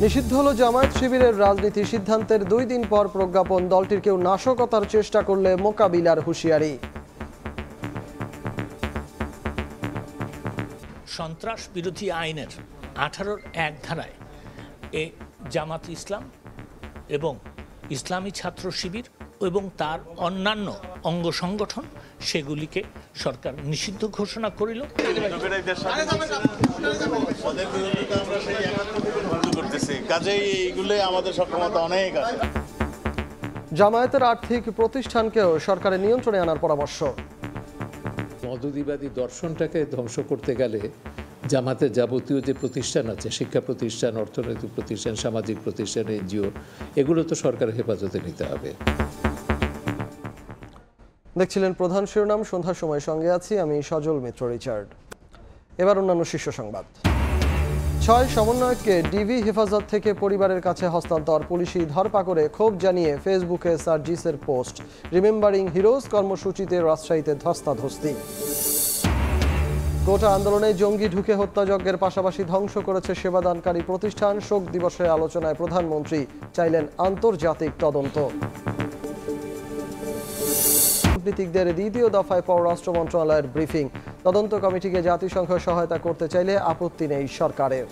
নিষিদ্ধ হলো জামায়াত শিবিরের রাজনীতি, সিদ্ধান্তের 2 দিন পর প্রজ্ঞাপন। দলটির কেউ নাশকতার চেষ্টা করলে মোকাবিলার হুঁশিয়ারি। সন্ত্রাস বিরোধী আইনের 18(1) ধারায় জামাত ইসলাম এবং ইসলামী ছাত্র শিবির এবং তার অন্যান্য অঙ্গ সংগঠন সেগুলিকে সরকার নিষিদ্ধ ঘোষণা করিল। জামায়াতের আর্থিক প্রতিষ্ঠানকেও সরকারের নিয়ন্ত্রণে আনার পরামর্শ। মওদুদিবাদী দর্শনটাকে ধ্বংস করতে গেলে জামাতের যাবতীয় যে প্রতিষ্ঠান আছে, শিক্ষা প্রতিষ্ঠান, অর্থনৈতিক প্রতিষ্ঠান, সামাজিক প্রতিষ্ঠান, এনজিও, এগুলো তো সরকারের হেফাজতে নিতে হবে। দেখছিলেন প্রধান শিরোনাম। সন্ধ্যার সময় সঙ্গে আছি আমি সজল মিত্র রিচার্ড। এবার অন্যান্য শীর্ষ সংবাদ। 6 সমন্বয়ককে ডিবি হেফাজত থেকে পরিবারের কাছে হস্তান্তর। পুলিশি ধরপাকড়ে ক্ষোভ জানিয়ে ফেসবুকে সার্জিসের পোস্ট। রিমেম্বারিং হিরোজ কর্মসূচিতে রাজশাহীতে ধস্তাধস্তি। কোটা আন্দোলনে জঙ্গি ঢুকে হত্যাযজ্ঞের পাশাপাশি ধ্বংস করেছে সেবাদানকারী প্রতিষ্ঠান। শোক দিবসের আলোচনায় প্রধানমন্ত্রী চাইলেন আন্তর্জাতিক তদন্ত। কূটনীতিকদের 2য় দফায় পররাষ্ট্র মন্ত্রণালয়ের ব্রিফিং। তদন্ত কমিটিকে জাতিসংঘ সহায়তা করতে চাইলে আপত্তি নেই সরকারের।